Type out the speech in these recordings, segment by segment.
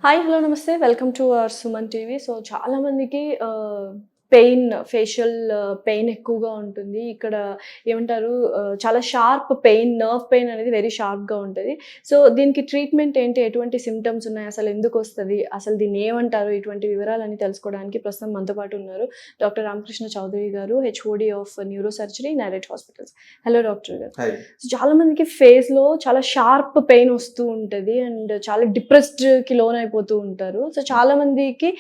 Hi! Hello! నమస్తే. Welcome to our Suman TV. So, చాలా మందికి పెయిన్, ఫేషియల్ పెయిన్ ఎక్కువగా ఉంటుంది. ఇక్కడ ఏమంటారు చాలా షార్ప్ పెయిన్, నర్వ్ పెయిన్ అనేది వెరీ షార్ప్‌గా ఉంటది. సో, దీనికి ట్రీట్మెంట్ ఏంటి? ఎటువంటి సింప్టమ్స్ ఉన్నాయి? అసలు ఎందుకొస్తది? అసలు దీన్ని ఏమంటారు? ఇటువంటి వివరాలన్నీ తెలుసుకోవడానికి ప్రస్తుతం మనతో పాటు ఉన్నారు doctor Ramakrishna Chowdary garu, HOD of neuro surgery, నైరెట్ hospitals. Hello doctor garu. Hi. So, చాలా మందికి ఫేస్‌లో చాలా షార్ప్ పెయిన్ వస్తూ ఉంటది. అండ్ చాలా డిప్రెస్డ్‌కి లోనైపోతూ ఉంటారు. సో, చాలా మందికి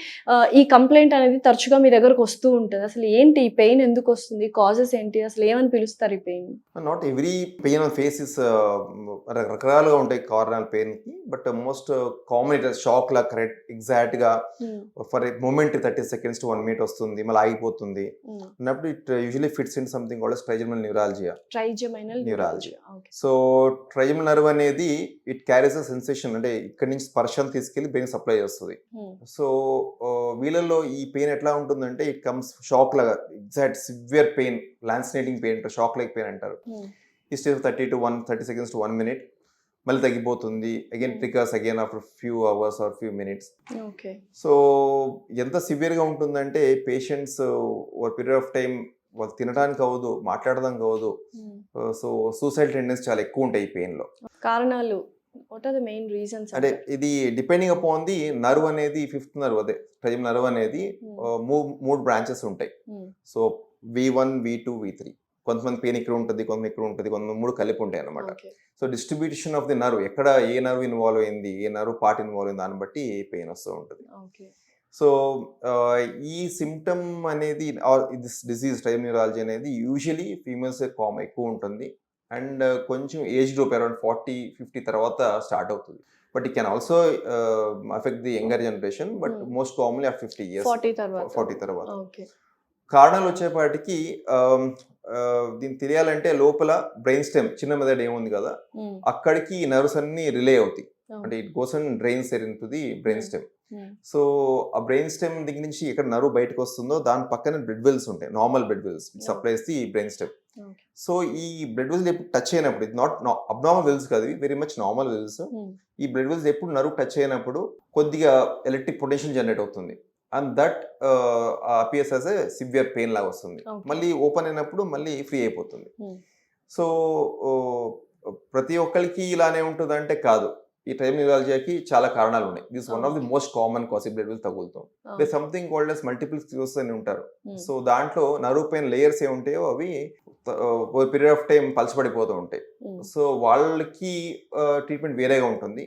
ఈ కంప్లెయింట్ అనేది తరచుగా మీ దగ్గరకు వస్తూ ఉంటది. అసలు ఏంటి ఈ పెయిన్ ఎందుకొస్తుంది? కాజెస్ ఏంటి? అసలు ఏమని పిలుస్తారు ఈ pain? Not every pain on face is రకరకాలుగా ఉంటాయి కారణాలు పెయిన్కి. But most common it shock లా కరెక్ట్ ఎగ్జాక్ట్గా for a moment 30 seconds to 1 minute వస్తుంది, మళ్ళీ ఆగిపోతుంది అన్నప్పుడు it usually fits in something called trigeminal neuralgia. Trigeminal neuralgia. Okay. So trigeminal nerve అనేది ఇట్ క్యారీస్ అ సెన్సేషన్, అంటే ఇక్కడ నుంచి స్పర్శను తీసుకెళ్లి బ్రెయిన్ సప్లై చేస్తుంది. సో వీళ్ళల్లో ఈ పెయిన్ ఎట్లా ఉంటుందంటే ఇట్ కమ్స్ షాక్ లాగా, exact severe pain, lancinating pain, shock like pain అంటారు. ఈ స్టేజ్ 30 seconds to 1 minute, మళ్ళీ తగ్గిపోతుంది. Again triggers again after few hours or few minutes. Okay. So ఎంత సివియర్గా ఉంటుందంటే పేషెంట్స్ ఓ పీరియడ్ ఆఫ్ టైం వాళ్ళు తినడానికి అవ్వదు, మాట్లాడడానికి అవ్వదు. సో సూసైడ్ టెండెన్సీ చాలా ఎక్కువ ఉంటాయి ఈ పెయిన్లో. కారణాలు what are the main reasons? అంటే ఇది డిపెండింగ్ అపాన్ ది నర్వ్ అనేది, ఫిఫ్త్ నర్వ్ అదే ట్రైజెమినల్ నర్వ్ అనేది మూడు బ్రాంచెస్ ఉంటాయి. So V1, V2, V3. కొంతమంది పెయిన్ ఇక్కడ ఉంటుంది, కొంతమంది ఇక్కడ ఉంటుంది, కొంతమంది మూడు కలిపి ఉంటాయి అన్నమాట. So distribution of the nerve, ఎక్కడ ఏ నర్వ్ ఇన్వాల్వ్ అయింది, ఏ నర్వ్ పార్ట్ ఇన్వాల్వ్ అయింది, దాన్ని బట్టి పెయిన్ వస్తూ ఉంటుంది. సో ఈ సిమ్టమ్ అనేది దిస్ డిసీజ్ ట్రైజెమినల్ న్యూరాలజీ అనేది యూజువలీ ఫీమేల్స్ ఎక్కువ ఉంటుంది. అండ్ కొంచెం ఏజ్ గ్రూప్ అరౌండ్ 40-50 తర్వాత స్టార్ట్ అవుతుంది. But it can also affect the younger generation, but most commonly of 50 years, 40 తర్వాత. కారణాలు వచ్చేపాటికి దీన్ని తెలియాలంటే లోపల బ్రెయిన్ స్టెమ్, చిన్న మెదడు ఏముంది కదా, అక్కడికి నర్వ్స్ అన్ని రిలే అవుతాయి. అంటే it goes and drains into the brain stem. So ఆ బ్రెయిన్ స్టెమ్ దగ్గర నుంచి ఎక్కడ నర్వ్ బయటకు వస్తుందో దాని పక్కన బ్లడ్ వెల్స్ ఉంటాయి, normal blood vessels supplies the brain stem. So ఈ బ్లడ్ వెల్స్ ఎప్పుడు టచ్ అయినప్పుడు, ఇది నాట్ అబ్నార్మల్ వెల్స్ కాదు, వెరీ మచ్ నార్మల్ వెల్స్. ఈ బ్లడ్ వెల్స్ ఎప్పుడు నర్వ్ టచ్ అయినప్పుడు కొద్దిగా ఎలక్ట్రిక్ పొటెన్షియల్ జనరేట్ అవుతుంది. And that appears as a severe pain లాగా వస్తుంది. మళ్ళీ ఓపెన్ అయినప్పుడు మళ్ళీ ఫ్రీ అయిపోతుంది. సో ప్రతి ఒక్కరికి ఇలానే ఉంటుంది అంటే కాదు. ఈ ట్రైజెమినల్ న్యూరాలజియాకి చాలా కారణాలు ఉన్నాయి. This one of the most common cause blood vessels తగులుతాం. They something called as multiple sclerosis అని ఉంటారు. సో దాంట్లో నర్వ్ పెయిన్ లేయర్స్ ఏ ఉంటాయో అవి పీరియడ్ ఆఫ్ టైం పలచబడిపోతూ ఉంటాయి. సో వాళ్ళకి ట్రీట్మెంట్ వేరేగా ఉంటుంది.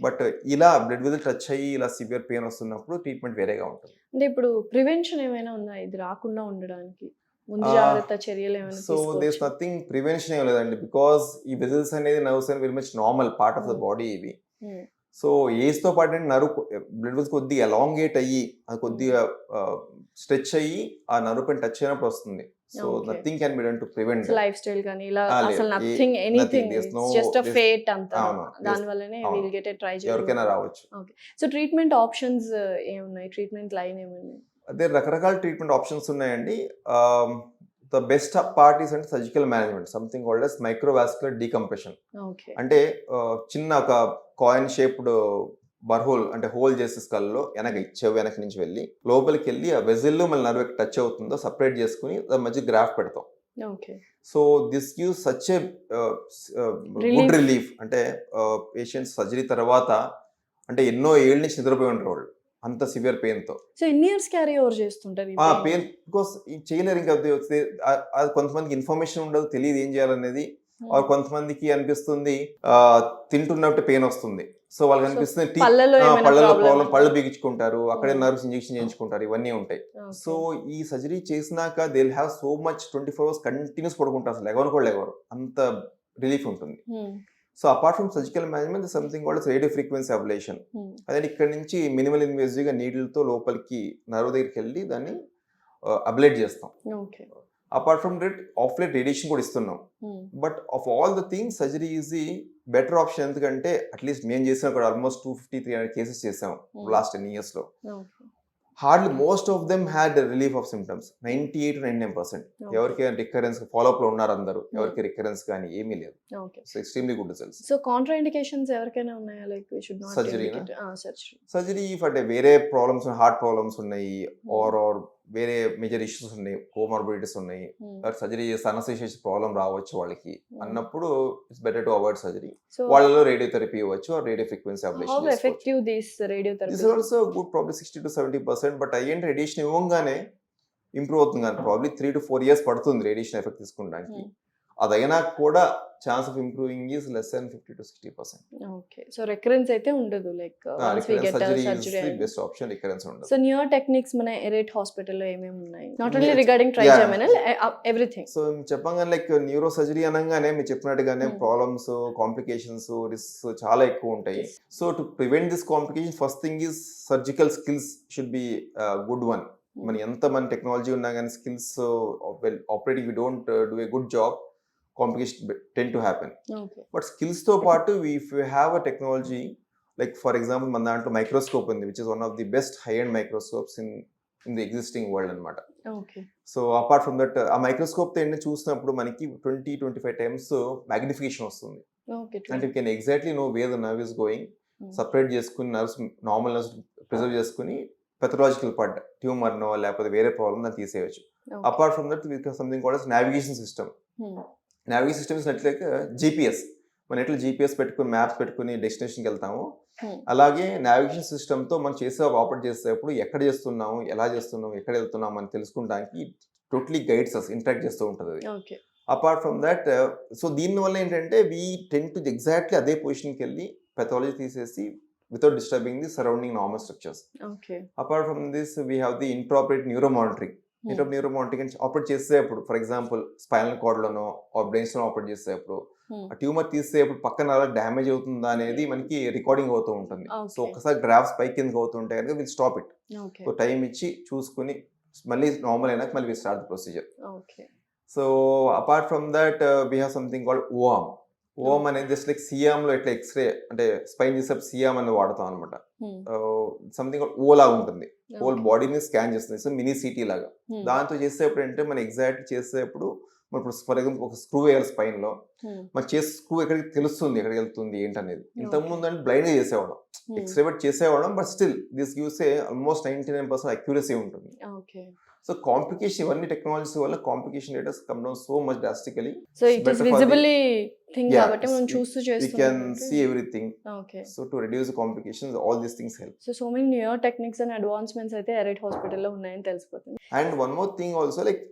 బట్ ఇలా బ్లడ్ వెల్స్ టచ్ అయ్యి ఇలా సివియర్ పెయిన్ వస్తున్నప్పుడు ట్రీట్మెంట్ వేరేగా ఉంటుంది. అంటే ఇప్పుడు ప్రివెన్షన్ ఏమైనా ఉందా ఇది రాకుండా ఉండడానికి? ముందు జాగ్రత్త చర్యలు ఏమైనా so there is nothing prevention ఏం లేదండి, బికాస్ ఈ వెజల్స్ అనేది నర్వ్స్ అనేది very much normal part of the body ఇవి. సో ఏజ్ తో పాటు నర్వ్ బ్లడ్ వెల్స్ కొద్దిగా ఎలాంగేట్ అయ్యి, అది కొద్దిగా స్ట్రెచ్ అయ్యి ఆ నర్వ్ పైన టచ్ అయినప్పుడు వస్తుంది. So nothing can be done to prevent. Life style గాని ఇలా అసలు nothing anything, just a fate అంతా. దాని వల్లనే విల్ గెట్ ఎ ట్రై చేయాలి, ఎవరికైనా రావచ్చు. ఓకే. సో ట్రీట్మెంట్ ఆప్షన్స్ ఏమున్నాయి? ట్రీట్మెంట్ లైన్ ఏమున్నాయి? అదే రకరకాల ట్రీట్మెంట్ ఆప్షన్స్ ఉన్నాయండి. ద బెస్ట్ పార్ట్ ఈస్ అంటే surgical management, something called as microvascular decompression. అంటే చిన్న ఒక కాయిన్ షేప్డ్ బర్హోల్, అంటే హోల్ చేసే స్కల్లో చెవి వెనక నుంచి వెళ్ళి లోపలికి వెళ్ళి ఆ వెజిల్లో మళ్ళీ నర్వ్ టచ్ అవుతుందో సపరేట్ చేసుకుని దాని మధ్య గ్రాఫ్ పెడతాం. So this gives such a good relief. అంటే పేషెంట్స్ సర్జరీ తర్వాత అంటే ఎన్నో ఏళ్ళ నుంచి నిద్రపోయి ఉంటారు వాళ్ళు, అంత సివియర్ పెయిన్ తో. సో ఎన్ని ఇయర్స్ క్యారీ ఓవర్ చేస్తుంటారు పెయిన్? బికాస్ చేయలేరు. ఇంకా కొంతమందికి ఇన్ఫర్మేషన్ ఉండదు, తెలియదు ఏం చేయాలనేది. కొంతమందికి అనిపిస్తుంది తింటున్నట్టు పెయిన్ వస్తుంది, సో వాళ్ళకి అనిపిస్తుంది పళ్ళలో ప్రాబ్లం, పళ్ళు బిగించుకుంటారు, అక్కడే నర్వ్స్ ఇంజెక్షన్ చేయించుకుంటారు, ఇవన్నీ ఉంటాయి. సో ఈ సర్జరీ చేసినాక they will have so much 24 hours continuous పడుకుంటారు, అసలు ఎవరు కూడా లేవరు, అంత రిలీఫ్ ఉంటుంది. So apart from surgical management something called radio frequency ablation. అదే ఇక్కడ నుంచి మినిమల్ ఇన్వేజివ్ గా నీడిల్తో లోపలికి నర్వ్ దగ్గరికి వెళ్ళి దాన్ని అబ్లేట్ చేస్తాం. Apart from that of light radiation కూడా ఇస్తున్నాం. But of all the things surgery is the better option. ఎందుకంటే అట్లీస్ట్ మేము చేసిన కూడా ఆల్మోస్ట్ 250-300 కేసెస్ చేసాం లాస్ట్ 10 years లో. Hardly most of them had relief of symptoms 98 to 99%. ఎవరికి రికరెన్స్ ఫాలోఅప్ లో ఉన్నారు అందరూ, ఎవరికి రికరెన్స్ కానీ ఏమీ లేదు. Okay. So extremely good results. So contraindications ఎవరికైనా ఉన్నాయా, like we should not surgery surgery అంటే వేరే ప్రాబ్లమ్స్, హార్ట్ ప్రాబ్లమ్స్ ఉన్నాయి, ఆర్ వేరే మేజర్ ఇష్యూస్ ఉన్నాయి, కోమార్బిడిటీస్ ఉన్నాయి, సర్జరీ చేస్తే అనస్థీషియా ప్రాబ్లం రావచ్చు వాళ్ళకి అన్నప్పుడు it's better to avoid surgery. So వాళ్ళలో రేడియోథెరపీ ఇవ్వచ్చు, radio frequency how ablation effective this radiotherapy? This also good, probably 60 to 70%. But అయ్యేంటి రేడియేషన్ ఇవ్వగానే ఇంప్రూవ్ అవుతుంది కానీ ప్రాబ్లీ 3 to 4 years పడుతుంది రేడియేషన్ ఎఫెక్ట్ తీసుకుంటానికి. అదైనా కూడా chance of improving is less than 50 to 60%. Okay. So recurrence అయితే ఉండదు, like once we get surgery surgery. Best option, recurrence ఉండదు. సో న్యూయర్ టెక్నిక్స్ మన ఎరేట్ హాస్పిటల్లో ఏమేమి ఉన్నాయి? Not only regarding trigeminal, everything. So చెప్పగానే లైక్ న్యూరో సర్జరీ అనగానే మీరు చెప్పినట్టుగానే ప్రాబ్లమ్స్, కాంప్లికేషన్స్, రిస్క్ చాలా ఎక్కువ ఉంటాయి. So to prevent this complication, first thing is surgical skills should be good one. మన ఎంత మన టెక్నాలజీ ఉన్నా కానీ skills operating we don't do a good job, complications tend to happen. Okay. But skills తో పాటు if you have a technology, like for example మన దాంట్లో microscope ఉంది, which is one of the best high-end microscopes in the existing world అన్నమాట. Okay. So apart from that ఆ microscope తో చూసినప్పుడు మనకి 20-25 times మ్యాగ్నిఫికేషన్ వస్తుంది. Okay. అంటే you can exactly know where the nerve is going, separate చేసుకుని nerves, normal nerves preserve చేసుకుని pathological part, ట్యూమర్నో లేకపోతే వేరే ప్రాబ్లమ్ దాన్ని తీసేయచ్చు. Apart from that something called navigation system. Navigation system is like GPS. మనం ఎట్లా జీపీఎస్ పెట్టుకుని మ్యాప్స్ పెట్టుకుని డెస్టినేషన్కి వెళ్తాము, అలాగే నావిగేషన్ సిస్టమ్తో మనం ఆపరేట్ చేసేటప్పుడు ఎక్కడ చేస్తున్నాము, ఎలా చేస్తున్నాము, ఎక్కడ వెళ్తున్నాము అని తెలుసుకోవడానికి టోటలీ గైడ్స్ అస్, ఇంటరాక్ట్ చేస్తూ ఉంటుంది అది. అపార్ట్ ఫ్రమ్ దట్, సో దీనివల్ల ఏంటంటే వీ టెన్ టు ఎగ్జాక్ట్లీ అదే పొజిషన్కి వెళ్ళి పెథాలజీ తీసేసి without disturbing the surrounding normal structures. Okay. Apart from this, we have the intraoperative neuromonitoring. Neuromonitoring and operate చేసేటప్పుడు, ఫర్ ఎగ్జాంపుల్ స్పైనల్ కార్డ్లోనో ఆర్ బ్రెయిన్స్లో operate చేసేటప్పుడు ఆ ట్యూమర్ తీసేటప్పుడు పక్కన అలా డ్యామేజ్ అవుతుందా అనేది మనకి రికార్డింగ్ అవుతూ ఉంటుంది. సో ఒకసారి గ్రాఫ్స్ పై కిందకి అవుతుంటే కనుక will stop it. So time ఇచ్చి చూసుకుని మళ్ళీ నార్మల్ అయినాక మళ్ళీ will start the procedure. So apart from that we have something called O arm. O arm అనేది జస్ట్ లైక్ సియామ్ లో ఎట్లా ఎక్స్రే అంటే స్పైన్ చేసేప్పుడు సియామ్ అని వాడతాం అనమాట. సంథింగ్ ఓ లాగా ఉంటుంది, హోల్ బాడీని స్కాన్ చేస్తుంది. సో మినీ సిటీ లాగా దాంతో చేసేటప్పుడు అంటే మనం ఎగ్జాక్ట్ చేసేటప్పుడు ఇప్పుడు ఫర్ ఎగ్జాంపుల్ ఒక స్క్రూ వేయాలి స్పైన్ లో, మన చేసే స్క్రూ ఎక్కడికి తెలుస్తుంది, ఎక్కడికి వెళ్తుంది ఏంటనేది. ఇంతకుముందు అంటే బ్లైండ్ గా చేసేవాళ్ళం, ఎక్స్రే పెట్టి చేసేవాళ్ళం. But still this gives almost 99% accuracy ఉంటుంది. సో కాంప్లికేషన్, ఇవన్నీ టెక్నాలజీస్ వల్ల complication rates come down so much drastically. So it is visibly thing కాబట్టి మనం చూస్తూ చేస్తున్నాం, we can see everything. Okay. So to reduce the complications, all these things help. So many newer techniques and advancements అయితే alright హాస్పిటల్లో ఉన్నాయని తెలిసిపోతుంది. And one more thing also, like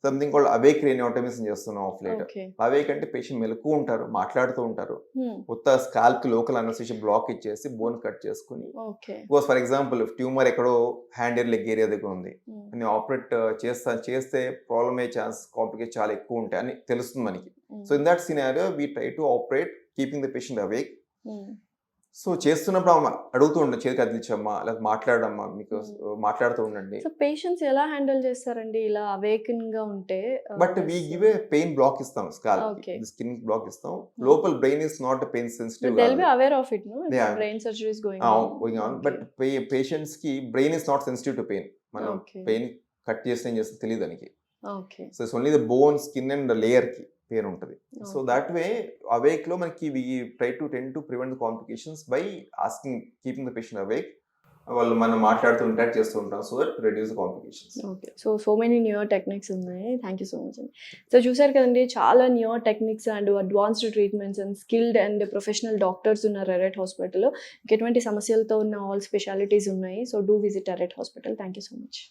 something called awake craniotomy చేస్తున్నాం of late. Awake అంటే patient మెలకు ఉంటారు, మాట్లాడుతూ ఉంటారు, కొత్త స్కాల్ప్ కి లోకల్ అనస్థీషియా బ్లాక్ ఇచ్చేసి బోన్ కట్ చేసుకుని, బికాస్ ఫర్ ఎగ్జాంపుల్ ట్యూమర్ ఎక్కడో హ్యాండ్ ఏర్ లెగ్ ఏరియా దగ్గర ఉంది, నేను ఆపరేట్ చేస్తే ప్రాబ్లమ్ అయ్యే ఛాన్స్, కాంప్లికేట్ చాలా ఎక్కువ ఉంటాయి అని తెలుస్తుంది మనకి. So in that scenario we try to operate keeping the patient awake. So చేస్తున్నప్పుడు ఆమె అడుగుతూ ఉండండి, చేతికి కదిలించమ్మా, లేదా మాట్లాడమ్మా, మీకు మాట్లాడుతూ ఉండండి. సో పేషెంట్స్ ఎలా హ్యాండిల్ చేస్తారండి ఇలా అవేకన్ గా ఉంటే? But we give a pain block ఇస్తాం, స్కాల్ప్ స్కిన్ బ్లాక్ ఇస్తాం. లోపల brain is not pain sensitive, they will be aware of it, no brain surgery is going on. But patients కి brain is not sensitive to pain. మనం pain cut చేస్తే ఏం చేస్తే తెలియదు దానికి. So it's only the bone, skin and layer కి pain ఉంటుంది. So that way awake లో మనకి we try to ten to prevent the complications by asking, keeping the patient awake. వాళ్ళు మనం మాట్లాడుతూ ఇంటరాక్ట్ చేస్తూ ఉంటాం, so that reduce the complications. Okay. So many newer techniques ఉన్నాయి. థ్యాంక్ యూ సో మచ్ అండి. So చూసారు కదండి, చాలా newer techniques and advanced treatments and skilled and professional doctors ఉన్నారు ఎరైట్ హాస్పిటల్లో. ఎటువంటి సమస్యలతో ఉన్న ఆల్ స్పెషాలిటీస్ ఉన్నాయి. So do visit Arete hospital. Thank you so much.